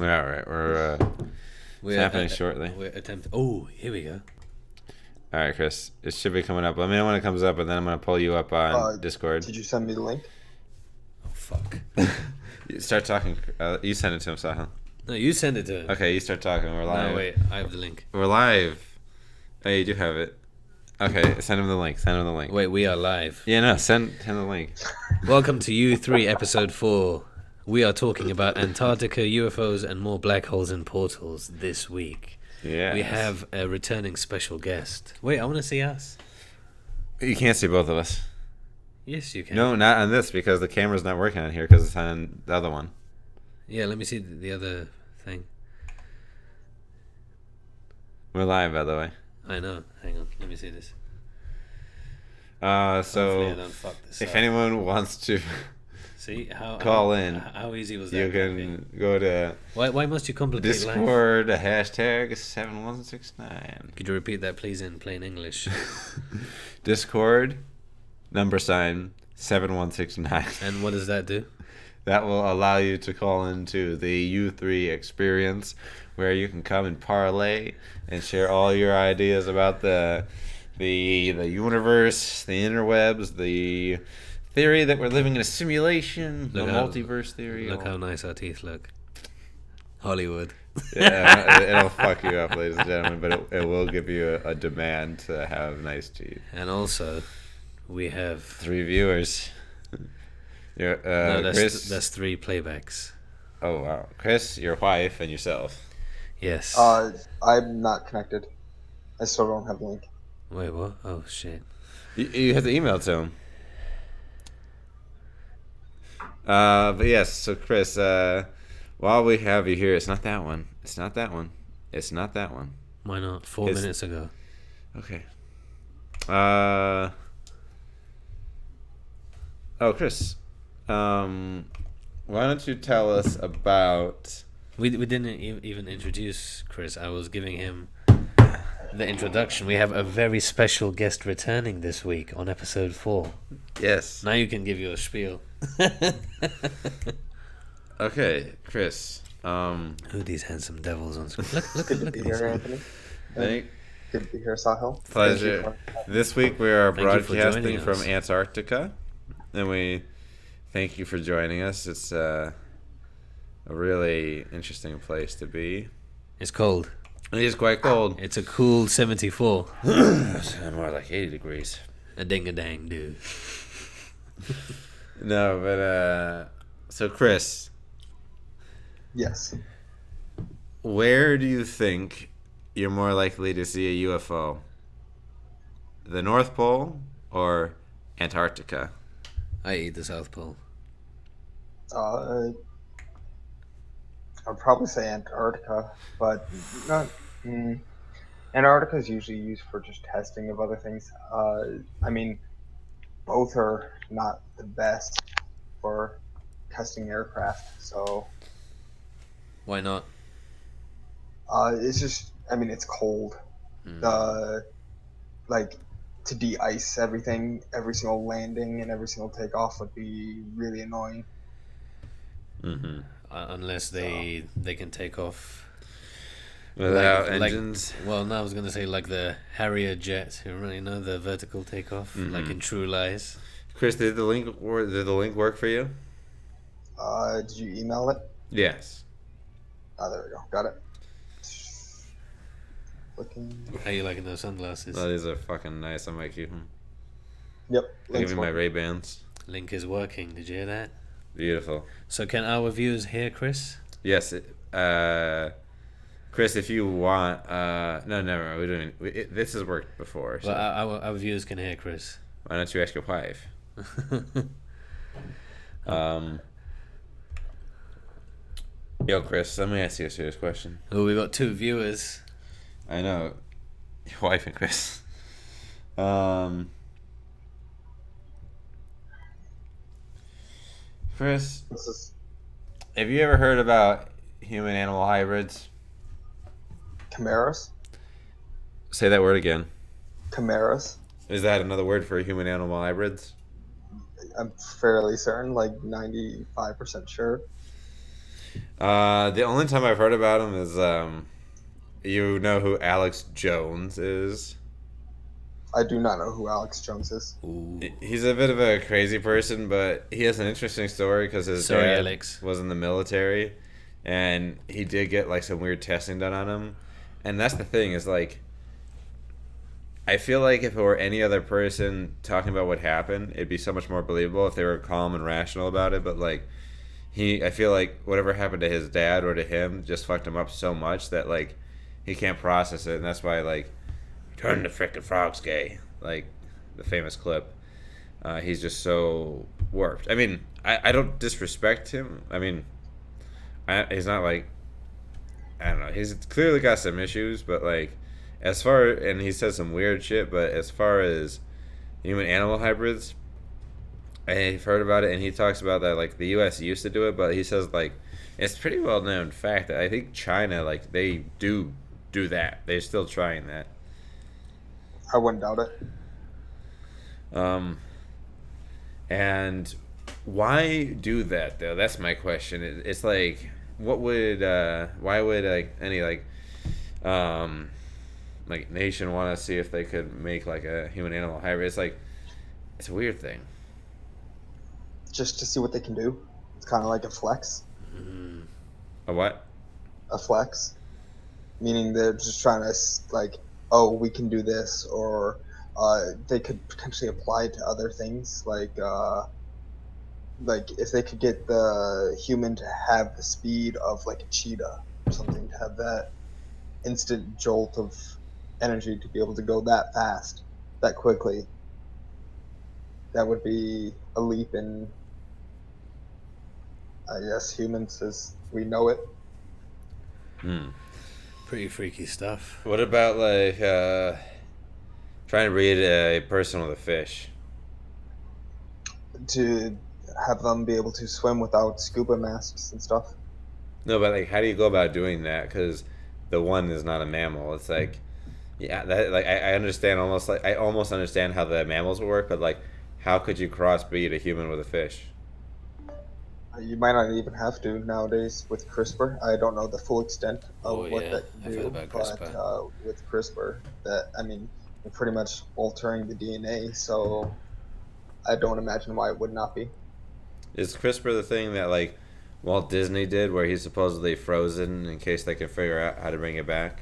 All right, it's happening shortly. We're attempting. Oh, here we go. All right, Chris, it should be coming up. Let me know when it comes up, and then I'm gonna pull you up on Discord. Did you send me the link? Oh fuck. You start talking. You send it to him, Sahil. No, you send it to him. Okay, you start talking. We're live. No, wait, I have the link. We're live. Oh, you do have it. Okay, send him the link. Send him the link. Wait, we are live. Yeah, no, send him the link. Welcome to U3 episode 4. We are talking about Antarctica, UFOs, and more black holes and portals this week. Yeah. We have a returning special guest. Wait, I want to see us. You can't see both of us. Yes, you can. No, not on this because the camera's not working on here because it's on the other one. Yeah, let me see the other thing. We're live, by the way. I know. Hang on. Let me see this. So Hopefully I don't fuck this if up. anyone wants to See call in, how easy was that? you can go to Why must you complicate life? Discord hashtag 7169. Could you repeat that, please, in plain English? Discord #sign 7169. And what does that do? That will allow you to call into the U3 experience, where you can come and parlay and share all your ideas about the universe, the interwebs, the theory that we're living in a simulation, the multiverse theory. Look how nice our teeth look. Hollywood. Yeah, it'll fuck you up, ladies and gentlemen, but it will give you a demand to have nice teeth. And also, we have 3 viewers. no, Chris. that's 3 playbacks. Oh wow, Chris, your wife, and yourself. Yes. I'm not connected. I still don't have the link. Wait, what? Oh shit. You have to email it to him. But yes, so Chris, while we have you here, it's not that one. It's not that one. It's not that one. Why not? 4 minutes ago. Okay. Oh, Chris. Why don't you tell us about... We didn't even introduce Chris. I was giving him the introduction. We have a very special guest returning this week on episode 4. Yes. Now you can give your spiel. Okay, Chris. Who are these handsome devils on screen? Look at Here, Anthony. Good to be here, Sahil. Pleasure. This week we are Thank you for broadcasting joining from us. Antarctica, and we thank you for joining us. It's a really interesting place to be. It's cold. It is quite cold. It's a cool 74. It's more like 80 degrees. A ding-a-dang, dude. No, but so Chris, Yes. where do you think you're more likely to see a UFO? The North Pole or Antarctica? I eat the South Pole. I'd probably say Antarctica, but not. Antarctica is usually used for just testing of other things. I mean, both are not the best for testing aircraft, so Why not? it's just. I mean, it's cold. Like to de-ice everything, every single landing and every single takeoff would be really annoying. Mm-hmm. Unless they can take off Without engines? Well, no, I was gonna say like the Harrier jet. You know, the vertical takeoff, like in True Lies. Chris, did the link work for you? Did you email it? Yes. Oh, there we go. Got it. Looking. How you liking those sunglasses? Oh, these are fucking nice. I might keep them. Yep. I'll give you my Ray-Bans. Link is working. Did you hear that? Beautiful. So can our viewers hear Chris? Yes. Chris, if you want... no, never. This has worked before. So Well, our viewers can hear Chris. why don't you ask your wife? Yo, Chris, let me ask you a serious question. Oh, we got 2 viewers. I know. Your wife and Chris. Chris, have you ever heard about human-animal hybrids? Chimeras? Say that word again. Chimeras? Is that another word for human-animal hybrids? I'm fairly certain, like 95% sure. The only time I've heard about him is you know who Alex Jones is. I do not know who Alex Jones is. Ooh. He's a bit of a crazy person, but he has an interesting story because his Sorry, dad Alex. was in the military, and he did get like some weird testing done on him. And that's the thing is like, I feel like if it were any other person talking about what happened, it'd be so much more believable if they were calm and rational about it. But like I feel like whatever happened to his dad or to him just fucked him up so much that like he can't process it, and that's why like turn the frickin' frogs gay, like the famous clip. He's just so warped. I mean, I don't disrespect him. I mean, he's not like, I don't know. He's clearly got some issues, but like as far, and he says some weird shit. But as far as human animal hybrids, I've heard about it, and he talks about that like the U.S. used to do it, but he says like it's pretty well known fact that I think China like they do that. They're still trying that. I wouldn't doubt it. Um, and why do that though? That's my question. It's like, what would, why would like any um, like nation want to see if they could make like a human animal hybrid? It's like, it's a weird thing. Just to see what they can do. It's kind of like a flex. Mm. A what? A flex, meaning they're just trying to like, oh, we can do this, or they could potentially apply it to other things, like if they could get the human to have the speed of like a cheetah or something, to have that instant jolt of energy to be able to go that fast, that quickly, that would be a leap in, I guess, humans as we know it. Hmm. Pretty freaky stuff. What about like trying to breed a person with a fish? To have them be able to swim without scuba masks and stuff. No, but like, how do you go about doing that? Because the one is not a mammal. It's like, yeah, that like I understand almost like I almost understand how the mammals work, but like, how could you crossbreed a human with a fish? You might not even have to nowadays with CRISPR. I don't know the full extent Oh of what yeah, that can I've heard do, about but CRISPR. with CRISPR, that I mean, you're pretty much altering the DNA, so I don't imagine why it would not be. Is CRISPR the thing that like Walt Disney did, where he's supposedly frozen in case they can figure out how to bring it back?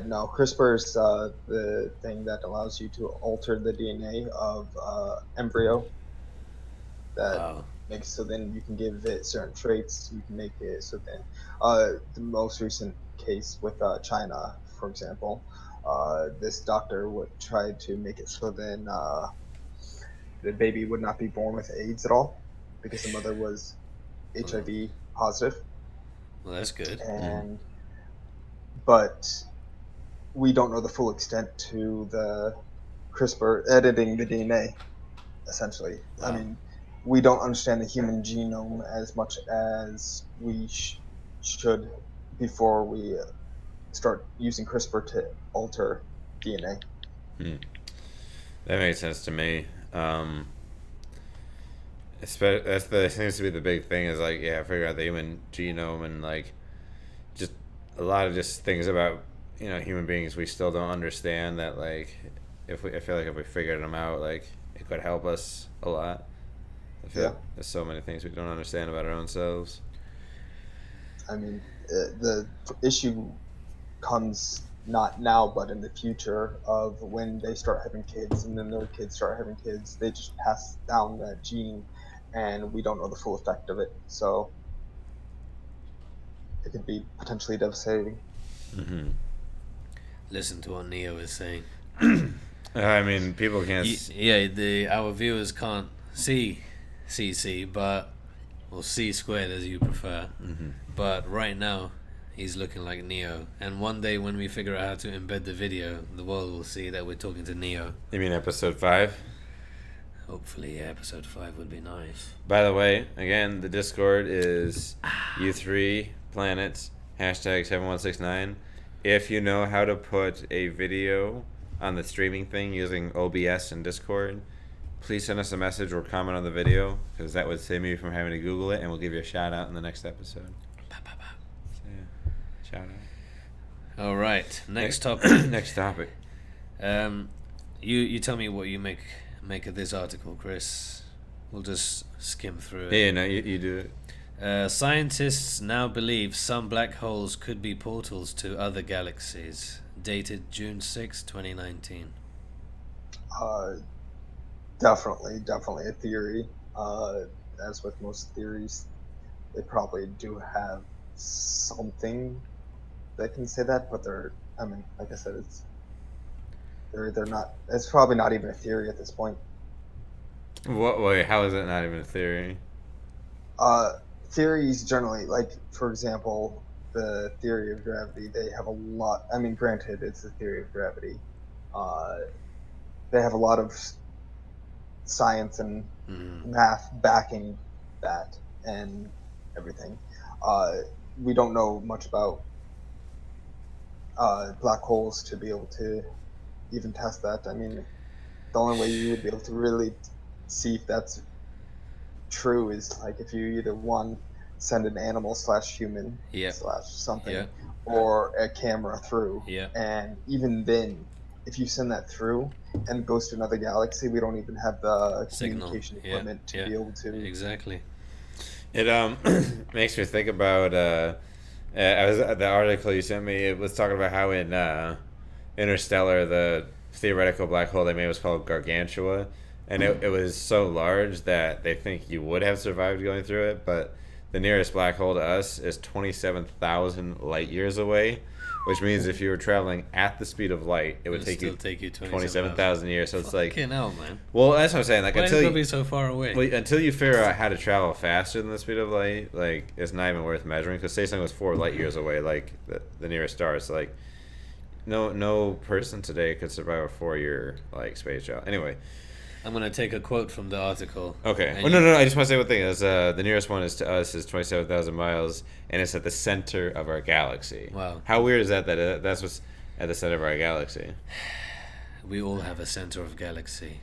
No, CRISPR is the thing that allows you to alter the DNA of embryo, that Wow. makes so then you can give it certain traits. You can make it so then the most recent case with China, for example, this doctor would try to make it so then the baby would not be born with AIDS at all because the mother was Well, HIV positive, well, that's good. Mm. and but we don't know the full extent to the CRISPR editing the DNA. Essentially, I Wow. mean, we don't understand the human genome as much as we should before we start using CRISPR to alter DNA. Hmm. That makes sense to me. That's the seems to be the big thing is like, yeah, figure out the human genome and like just a lot of just things about human beings we still don't understand, that like if we I feel like if we figured them out, like it could help us a lot. I feel Yeah, like there's so many things we don't understand about our own selves. I mean, the issue comes not now, but in the future of when they start having kids, and then their kids start having kids. They just pass down that gene, and we don't know the full effect of it. So it could be potentially devastating. Hmm. Listen to what Neo is saying. I mean, people can't. Yeah, the our viewers can't see CC, but or C squared as you prefer. Hmm. But right now, he's looking like Neo. And one day when we figure out how to embed the video, the world will see that we're talking to Neo. You mean episode 5? Hopefully, yeah, episode 5 would be nice. By the way, again, the Discord is U3 Planets #7169. If you know how to put a video on the streaming thing using OBS and Discord, please send us a message or comment on the video, because that would save me from having to Google it, and we'll give you a shout out in the next episode. So, yeah, shout out. All right, next topic. Next topic. You tell me what you make of this article, Chris. We'll just skim through it. Yeah, no, you do it. Scientists now believe some black holes could be portals to other galaxies. Dated June 6, 2019. Definitely a theory. As with most theories, they probably do have something that can say that, but like I said, they're not. It's probably not even a theory at this point. What? Wait, how is that not even a theory? Theories generally, like for example, the theory of gravity. They have a lot. I mean, granted, it's the theory of gravity. They have a lot of science and math backing that and everything. We don't know much about black holes to be able to even test that. I mean, the only way you would be able to really see if that's true is like if you either send an animal / human / something or a camera through. And even then, if you send that through and it goes to another galaxy, we don't even have the communication equipment to be able to. Exactly. It makes me think about the article you sent me. It was talking about how in Interstellar, the theoretical black hole they made was called Gargantua, and it was so large that they think you would have survived going through it, but the nearest black hole to us is 27,000 light years away, which means if you were traveling at the speed of light, it would take you 27,000 years. So it's like, fucking hell, man. Well, that's what I'm saying. Like, why until is it be so far away? Well, until you figure out how to travel faster than the speed of light, like, it's not even worth measuring. Because say something was 4 light years away, like the nearest star, so like, no person today could survive a 4-year like space travel. Anyway. I'm going to take a quote from the article. Okay. Well, no. I just want to say one thing. Is the nearest one to us is 27,000 miles, and it's at the center of our galaxy. Wow. How weird is that that's what's at the center of our galaxy? We all have a center of galaxy.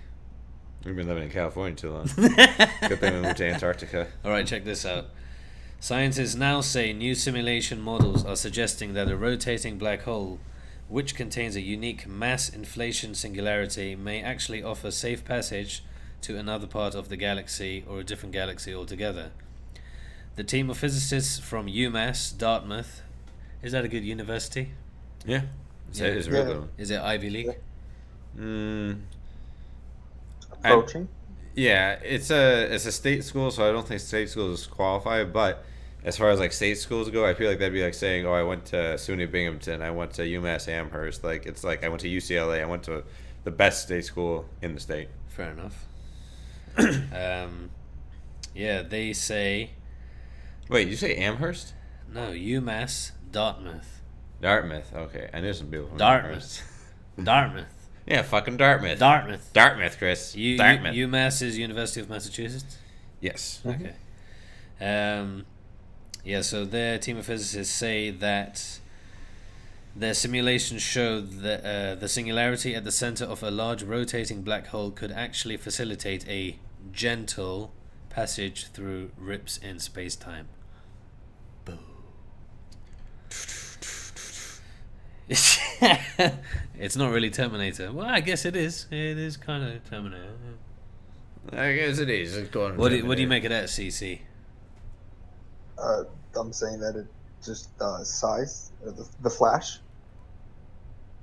We've been living in California too long. Good thing we moved to Antarctica. All right, check this out. Scientists now say new simulation models are suggesting that a rotating black hole, which contains a unique mass inflation singularity, may actually offer safe passage to another part of the galaxy or a different galaxy altogether. The team of physicists from UMass, Dartmouth, is that a good university? Yeah. It's real good. Is it Ivy League? Approaching? It's a state school, so I don't think state schools qualify, but as far as like state schools go, I feel like that'd be like saying, I went to SUNY Binghamton, I went to UMass Amherst. Like, it's like I went to UCLA, I went to the best state school in the state. Fair enough. They say... Wait, you say Amherst? No, UMass, Dartmouth. Dartmouth, okay. I knew some people from Dartmouth. Dartmouth. Yeah, fucking Dartmouth. Dartmouth, Chris. Dartmouth. UMass is University of Massachusetts? Yes. Okay. So their team of physicists say that their simulations show that the singularity at the center of a large rotating black hole could actually facilitate a gentle passage through rips in space-time. Boom. It's not really Terminator. Well, I guess it is. It is kind of Terminator. I guess it is. What do you make of that, CC? I'm saying that it just size, the Flash.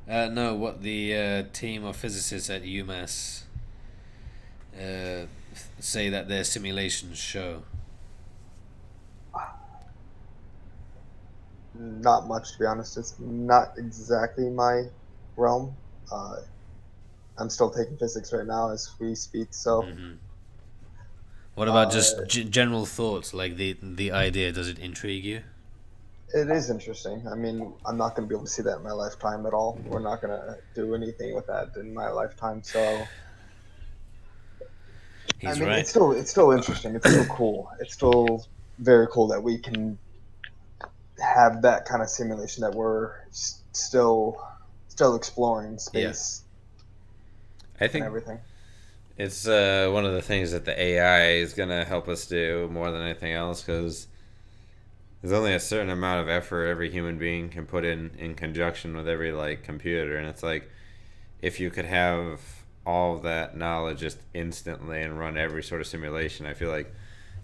No, what the team of physicists at UMass say that their simulations show. Not much, to be honest. It's not exactly my realm. I'm still taking physics right now as we speak, so... Mm-hmm. What about just general thoughts, like the idea? Does it intrigue you? It is interesting. I mean, I'm not going to be able to see that in my lifetime at all. We're not going to do anything with that in my lifetime, so... He's right. It's still interesting. It's still cool. It's still very cool that we can have that kind of simulation, that we're still exploring space. I think and everything. It's one of the things that the AI is gonna help us do more than anything else, because there's only a certain amount of effort every human being can put in conjunction with every like computer, and it's like if you could have all of that knowledge just instantly and run every sort of simulation, I feel like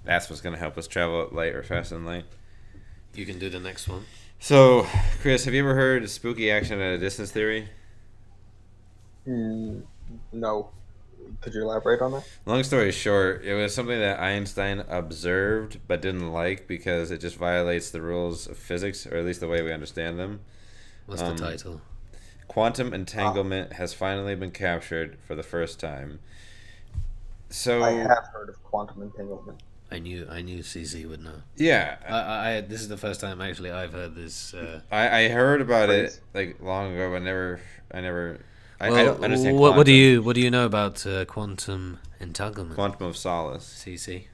that's what's gonna help us travel at light or faster than light. You can do the next one. So, Chris, have you ever heard of spooky action at a distance theory? No. Could you elaborate on that? Long story short, it was something that Einstein observed but didn't like because it just violates the rules of physics, or at least the way we understand them. What's the title? Quantum entanglement has finally been captured for the first time. So I have heard of quantum entanglement. I knew CZ would know. yeah, I this is the first time actually I've heard this. I heard about phrase. it like long ago, but I Well, don't understand. What do you know about quantum entanglement? Quantum of solace. CC.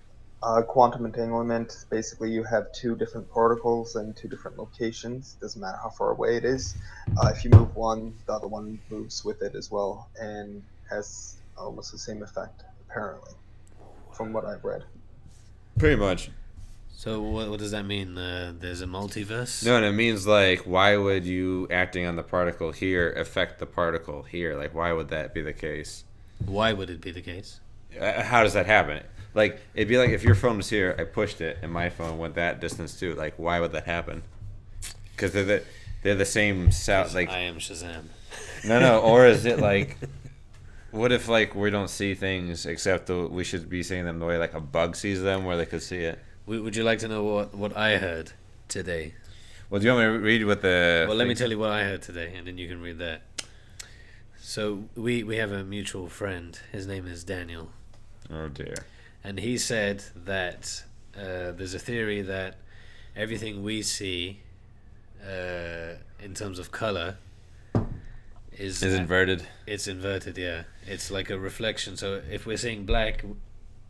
Quantum entanglement, basically you have two different particles in two different locations. Doesn't matter how far away it is. If you move one, the other one moves with it as well, and has almost the same effect, apparently, from what I've read. Pretty much. So what does that mean? There's a multiverse? No, and it means like, why would you acting on the particle here affect the particle here? Like, why would that be the case? Why would it be the case? How does that happen? Like, it'd be like if your phone was here, I pushed it, and my phone went that distance too. Like, why would that happen? Because they're the same sound. Like, I am Shazam. no. Or is it like, what if like we don't see things except we should be seeing them the way like a bug sees them, where they could see it? Would you like to know what I heard today? Well, do you want me to read what the? Well, let me tell you what I heard today, and then you can read that. So we have a mutual friend. His name is Daniel. Oh dear. And he said that there's a theory that everything we see in terms of color is inverted. It's inverted, yeah. It's like a reflection. So if we're seeing black,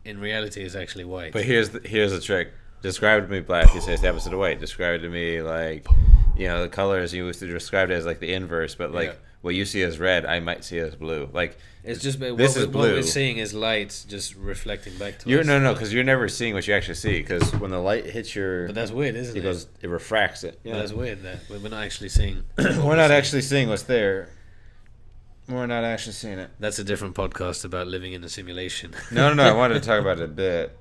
in reality, it's actually white. But here's the trick. Describe to me black. You say it's the opposite of white. Describe to me like, the colors. You described it as like the inverse, but like what you see as red, I might see as blue. Like it's just this what is blue. What we're seeing is light just reflecting back to us. No, because you're never seeing what you actually see. Because when the light hits your, But that's weird, isn't it? It refracts it. But that's weird that we're not actually seeing. We're not actually seeing what's there. We're not actually seeing it. That's a different podcast about living in a simulation. No. I wanted to talk about it a bit.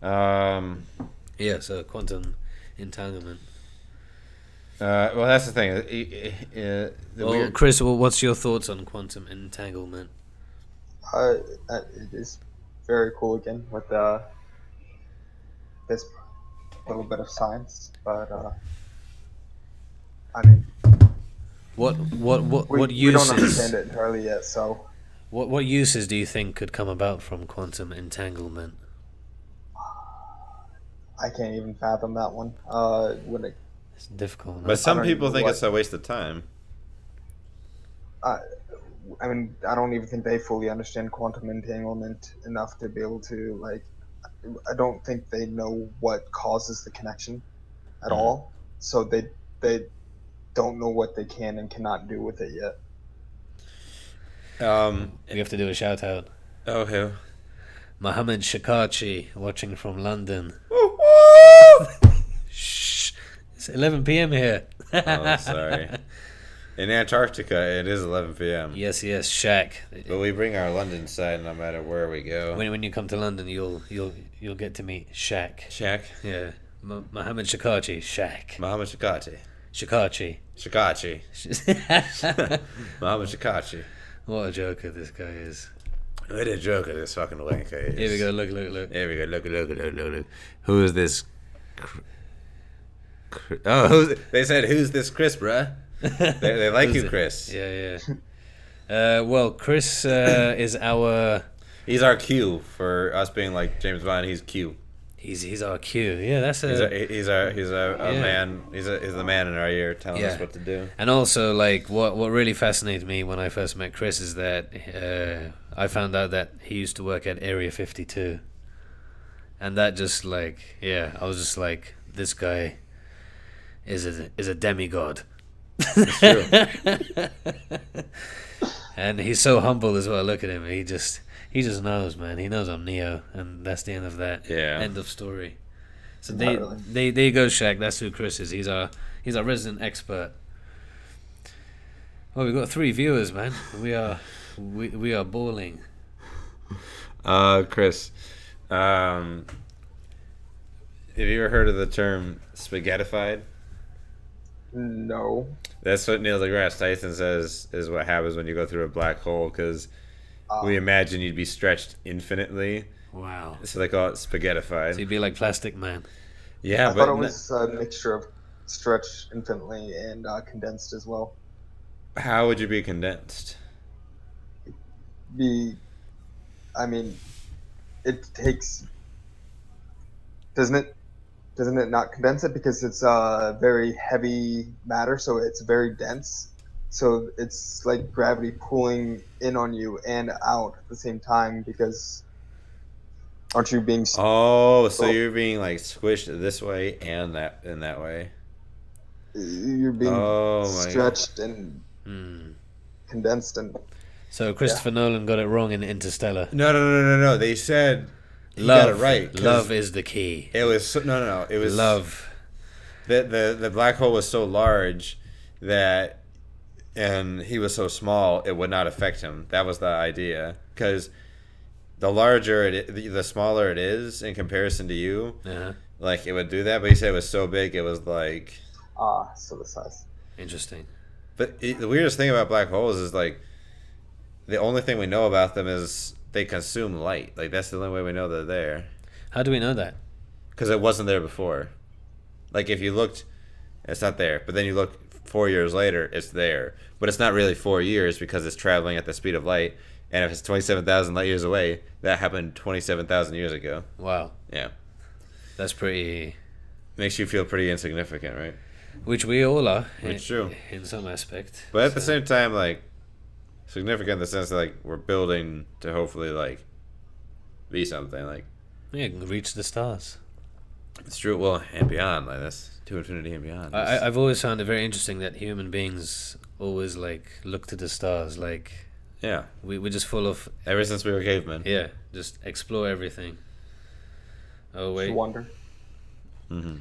Yeah, so quantum entanglement. Well, that's the thing. Chris, what's your thoughts on quantum entanglement? It is very cool again with this little bit of science, but I mean, what we uses? don't understand it entirely yet. So, what uses do you think could come about from quantum entanglement? I can't even fathom that one. It's difficult. No? But some people think it's a waste of time. I mean, I don't even think they fully understand quantum entanglement enough to be able to like. I don't think they know what causes the connection at all. So they don't know what they can and cannot do with it yet. We have to do a shout out. Oh, who? Mohammed Shakachi, watching from London. Shh, it's 11 p.m. here. Oh, sorry. In Antarctica, it is 11 p.m. Yes, Shaq. But we bring our London side no matter where we go. When you come to London, you'll get to meet Shaq. Shaq? Yeah, Mohammed Shakachi, Shaq. Mohammed Shakachi. Shakachi. Mohammed Shakachi. What a joker this guy is. What a joker this fucking wanker is. Here we go, look. Here we go, look. Who is this? They said, who's this Chris, bruh? They like you, Chris. Yeah. Well, Chris is our... He's our Q for us being like James Bond. He's Q. He's our Q. Yeah, that's a... He's a man. He's the man in our ear telling us what to do. And also, like, what really fascinated me when I first met Chris is that I found out that he used to work at Area 52. And that just, like, I was just like, this guy is a demigod. It's true. And he's so humble as well. Look at him. He just knows, man. He knows I'm Neo, and that's the end of that. Yeah. End of story. So Not really. there you go, Shaq. That's who Chris is. He's our resident expert. Well, we've got 3 viewers, man. We are balling. Chris, have you ever heard of the term spaghettified? No. That's what Neil deGrasse Tyson says is what happens when you go through a black hole, because we imagine you'd be stretched infinitely. Wow. So they call it spaghettified. So you'd be like Plastic Man. Yeah, I thought it was a mixture of stretched infinitely and condensed as well. How would you be condensed? I mean, it takes. Doesn't it not condense it because it's very heavy matter, so it's very dense. So it's like gravity pulling in on you and out at the same time, because aren't you being? Oh, so you're being like squished this way and that way. You're being stretched and condensed and. So Christopher Nolan got it wrong in Interstellar. No. They said he got it right. Love is the key. It was no. It was love. The black hole was so large that, and he was so small, it would not affect him. That was the idea, because the smaller it is in comparison to you, like it would do that. But he said it was so big, it was like so the size. Interesting. But the weirdest thing about black holes is like the only thing we know about them is they consume light. Like that's the only way we know they're there. How do we know that? Because it wasn't there before. Like if you looked, it's not there. But then you look 4 years later, it's there. But it's not really 4 years because it's traveling at the speed of light. And if it's 27,000 light years away, that happened 27,000 years ago. Wow. Yeah. That's pretty. Makes you feel pretty insignificant, right? Which we all are. It's true. In some aspect. But at the same time, like, significant in the sense that, like, we're building to hopefully, like, be something. Like, yeah, reach the stars. It's true. Well, and beyond. Like, that's to infinity and beyond. I've always found it very interesting that human beings always, like, look to the stars. Like, yeah. We're just full of... Ever since we were cavemen. Yeah, just explore everything. Oh, wait. Wonder. Mm-hmm.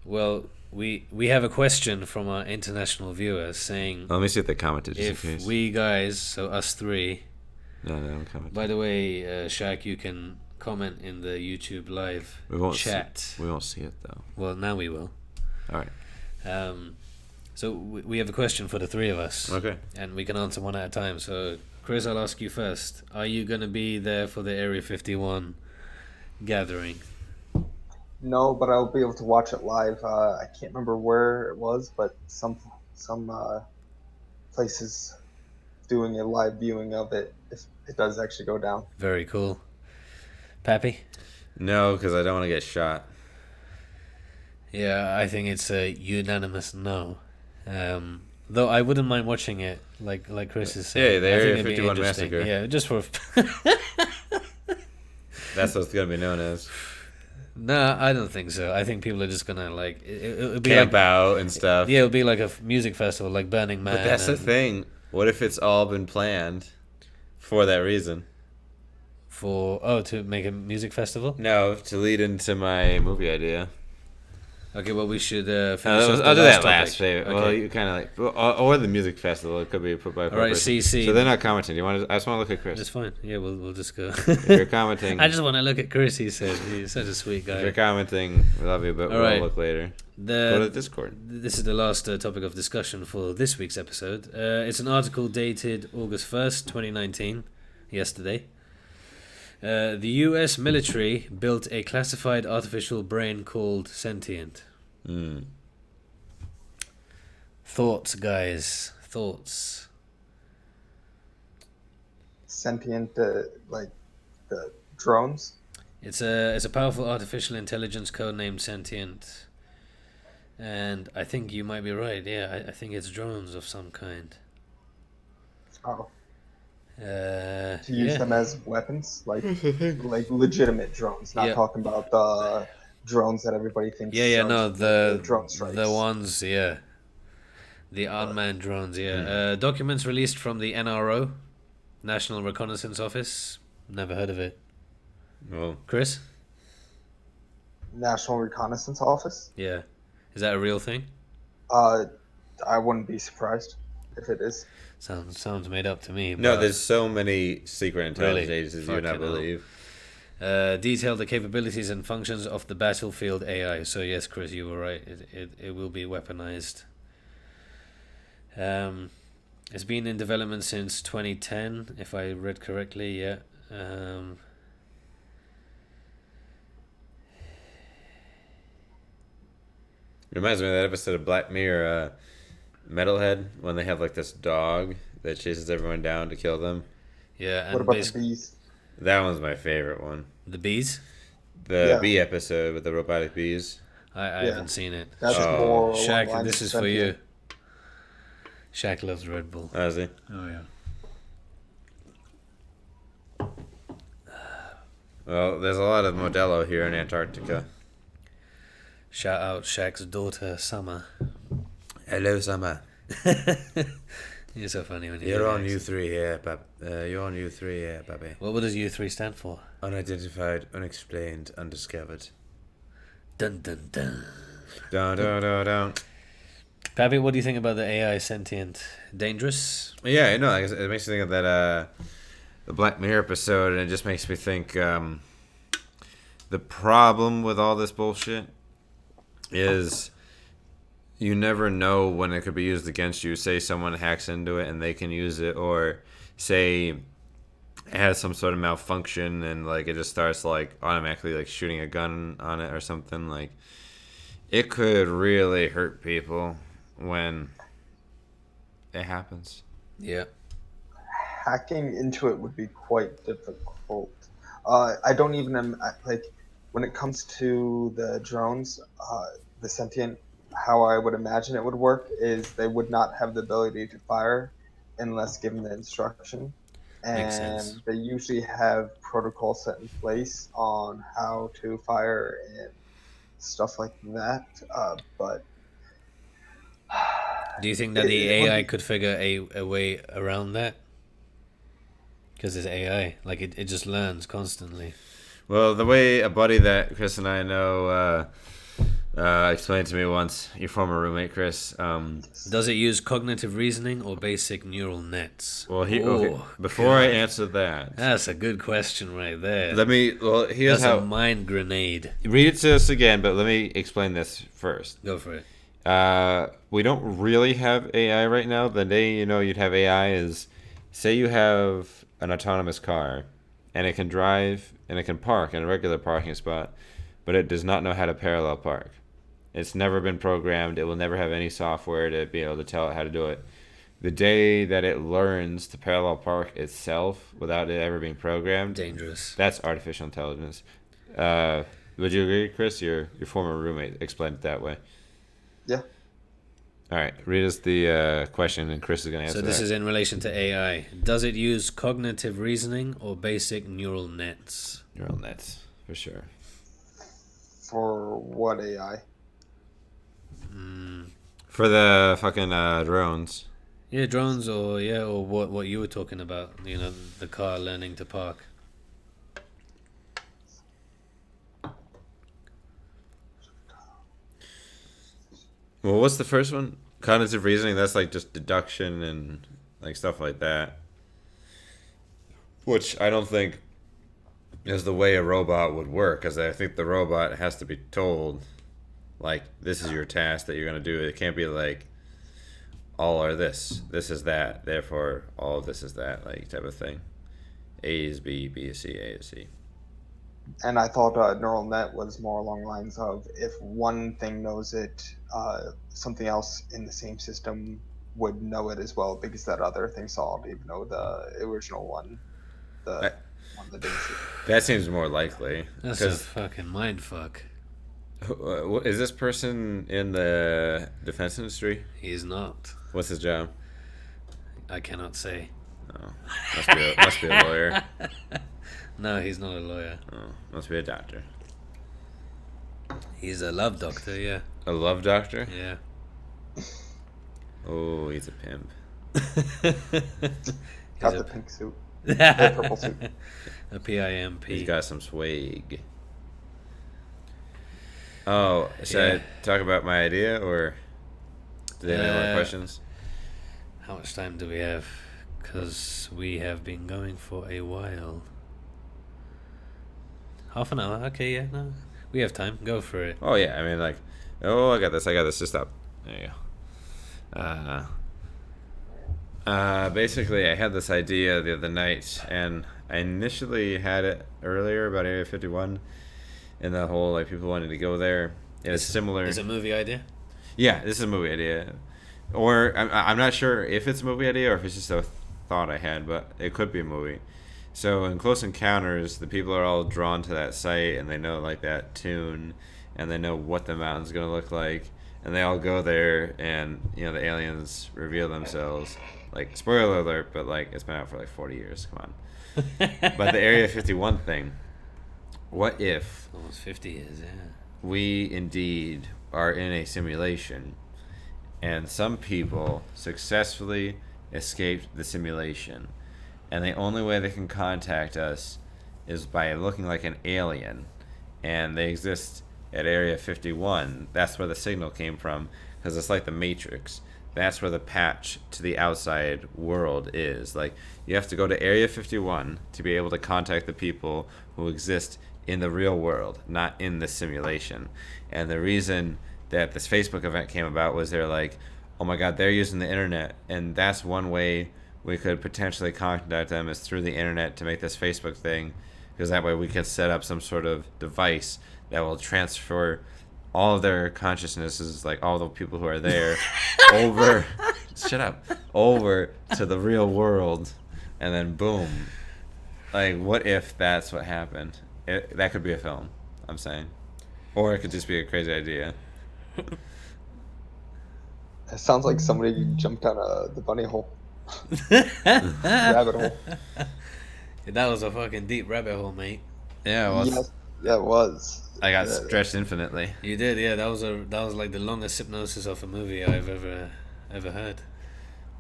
Well, we have a question from our international viewers saying... Let me see if they commented just if in case. we guys, so us 3... No, they don't comment. By the way, Shaq, you can comment in the YouTube live chat. We won't see it, though. Well, now we will. All right. So we have a question for the 3 of us. Okay. And we can answer one at a time. So, Chris, I'll ask you first. Are you going to be there for the Area 51 gathering? No, but I'll be able to watch it live. I can't remember where it was, but some places doing a live viewing of it if it does actually go down. Very cool. Pappy? No, because I don't want to get shot. Yeah, I think it's a unanimous no. Though I wouldn't mind watching it, like Chris is saying. Yeah, the Area 51 massacre. Yeah, just for... That's what it's going to be known as. No, I don't think so. I think people are just gonna like it'll be camp like, out and stuff. Yeah, it'll be like a music festival, like Burning Man. But that's the thing. What if it's all been planned for that reason? To make a music festival? No, to lead into my movie idea. Okay, well we should finish. I'll do that last. Okay. Well, you kind of like, or the music festival. It could be put by. All right, CC. So they're not commenting. I just want to look at Chris. That's fine. Yeah, we'll just go. If you're commenting, I just want to look at Chris. He said he's such a sweet guy. If you're commenting, we love you, but we'll look later. Go to the Discord. This is the last topic of discussion for this week's episode. It's an article dated August 1st, 2019, yesterday. The US military built a classified artificial brain called Sentient. Thoughts, guys. Thoughts. Sentient, like the drones? It's a powerful artificial intelligence codenamed Sentient. And I think you might be right. Yeah, I think it's drones of some kind. Oh. To use them as weapons, like legitimate drones, not talking about the drones that everybody thinks. The drone strikes. The ones, The unmanned drones, yeah. Documents released from the NRO, National Reconnaissance Office. Never heard of it. Well, Chris? National Reconnaissance Office. Yeah. Is that a real thing? I wouldn't be surprised if it is. Sounds made up to me. no, but there's so many secret intelligence Really? agencies you would not Fucking hell. believe. Detail the capabilities and functions of the battlefield AI. So yes, Chris, you were right. It will be weaponized. It's been in development since 2010, if I read correctly. Yeah. Reminds me of that episode of Black Mirror, Metalhead, when they have like this dog that chases everyone down to kill them. Yeah. And What about the bees? That one's my favorite one. the bees? The Yeah. bee episode with the robotic bees. I Yeah. haven't seen it. That's Oh. more. along the Shaq, lines this of is for you. sentient. Shaq loves Red Bull. Oh, is he? Oh yeah. Well, there's a lot of Modelo here in Antarctica. Shout out Shaq's daughter Summer. Hello, Summer. You're so funny when you You're do on the accent. U3 here, you're on U3 here, baby. What does U3 stand for? Unidentified, unexplained, undiscovered. Dun dun dun. Dun, dun, dun, dun. Pappy, what do you think about the AI sentient? Dangerous? Yeah, I know. Like, it makes me think of that the Black Mirror episode, and it just makes me think the problem with all this bullshit is you never know when it could be used against you. Say someone hacks into it and they can use it, or say it has some sort of malfunction and like it just starts like automatically like shooting a gun on it or something. Like it could really hurt people when it happens. Yeah. Hacking into it would be quite difficult. I don't even like when it comes to the drones, the sentient. How I would imagine it would work is they would not have the ability to fire unless given the instruction, Makes sense. and they usually have protocols set in place on how to fire and stuff like that. But Do you think that the It would AI be- could figure a way around that? Because it's AI. Like, it just learns constantly. Well, the way a buddy that Chris and I know explained to me once, your former roommate Chris. Does it use cognitive reasoning or basic neural nets? Well, Oh, before I God. answer that, That's a good question right there. here's That's how. a mind grenade. Read it to us again, but let me explain this first. Go for it. We don't really have AI right now. The day you'd have AI is, say you have an autonomous car, and it can drive and it can park in a regular parking spot, but it does not know how to parallel park. It's never been programmed. It will never have any software to be able to tell it how to do it. The day that it learns to parallel park itself without it ever being programmed, Dangerous. that's artificial intelligence. Would you agree, Chris? Your former roommate explained it that way. yeah, All right, read us the question, and Chris is going to answer So this that. is in relation to AI. Does it use cognitive reasoning or basic neural nets? Neural nets, for sure. for what AI? For the fucking drones. Yeah, drones or what you were talking about. You know, the car learning to park. Well, what's the first one? Cognitive reasoning, that's like just deduction and like stuff like that. Which I don't think is the way a robot would work, because I think the robot has to be told, like, this is your task that you're going to do. It can't be like, all are this is that, therefore all of this is that, like, type of thing. A is B, B is C, A is C. And I thought neural net was more along the lines of if one thing knows it, something else in the same system would know it as well, because that other thing saw it, even though the original one, the one that didn't see it. That seems more likely. That's a 'Cause fucking mind fuck. is this person in the defense industry? He's not. What's his job? I cannot say. Oh, must be a lawyer. No, he's not a lawyer. Oh, must be a doctor. He's a love doctor, yeah. A love doctor? Yeah. Oh, he's a pimp. Got the pink suit. The purple suit. A PIMP. He's got some swag. Oh, should I talk about my idea, or do they have any more questions? How much time do we have? Because we have been going for a while. Half an hour? Okay, yeah, no. We have time. Go for it. Oh, yeah. I mean, like, oh, I got this. Just stop. There you go. Basically, I had this idea the other night, and I initially had it earlier about Area 51, and the whole, like, people wanting to go there. It's similar. It's a movie idea? Yeah, this is a movie idea. Or, I'm not sure if it's a movie idea or if it's just a thought I had, but it could be a movie. So in Close Encounters, the people are all drawn to that site, and they know, like, that tune, and they know what the mountain's going to look like, and they all go there, and, you know, the aliens reveal themselves. Like, spoiler alert, but, like, it's been out for, like, 40 years. Come on. But the Area 51 thing, what if... Almost 50 years, yeah. We indeed are in a simulation, and some people successfully escaped the simulation, and the only way they can contact us is by looking like an alien, and they exist at Area 51. That's where the signal came from, because it's like the Matrix. That's where the patch to the outside world is. Like, you have to go to Area 51 to be able to contact the people who exist in the real world, not in the simulation. And the reason that this Facebook event came about was they're like, oh my god, they're using the internet, and that's one way we could potentially contact them is through the internet to make this Facebook thing, because that way we can set up some sort of device that will transfer all of their consciousnesses, like all the people who are there, over to the real world, and then boom. Like, what if that's what happened? That could be a film, I'm saying. Or it could just be a crazy idea. It sounds like somebody jumped down the bunny hole. Rabbit hole. That was a fucking deep rabbit hole, mate. Yeah, well, Yes, that was. I got stretched infinitely. You did, yeah. That was like the longest hypnosis of a movie I've ever heard.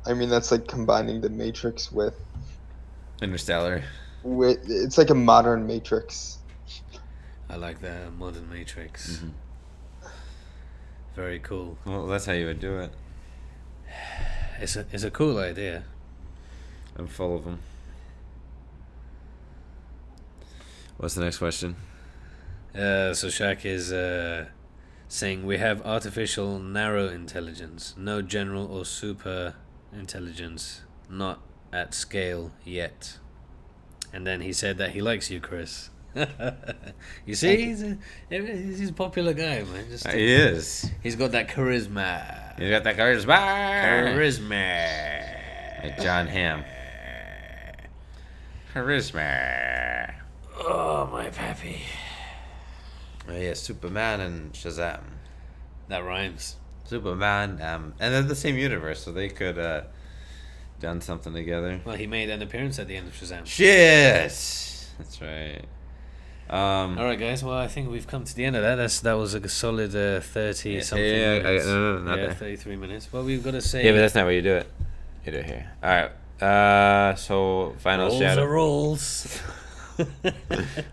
I mean, that's like combining the Matrix with Interstellar. It's like a modern Matrix. I like the modern Matrix. Mm-hmm. Very cool. Well, that's how you would do it. It's a cool idea. I'm full of them. What's the next question? So Shaq is saying we have artificial narrow intelligence, no general or super intelligence, not at scale yet. And then he said that he likes you, Chris. You see, he's a popular guy, man. He is. He's got that charisma. You got that charisma. Charisma. Like John Hamm. Charisma. Oh, my pappy. Oh, yeah, Superman and Shazam. That rhymes. Superman, and they're the same universe, so they could done something together. Well, he made an appearance at the end of Shazam. Shit! That's right. All right, guys. Well, I think we've come to the end of that. That was a solid 30 something minutes. No, 33 minutes. Well, we've got to say. Yeah, but that's not where you do it. You do it here. All right. So final rolls shout out. Are rolls.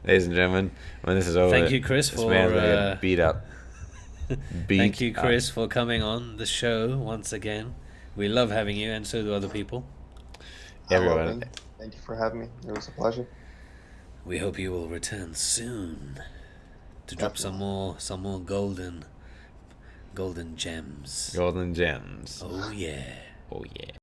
Ladies and gentlemen, when this is over, thank you, Chris, this for man's gonna get beat up. Thank you, Chris, for coming on the show once again. We love having you, and so do other people. Everyone. Thank you for having me. It was a pleasure. We hope you will return soon to drop some more golden gems. Golden gems. Oh yeah. Oh yeah.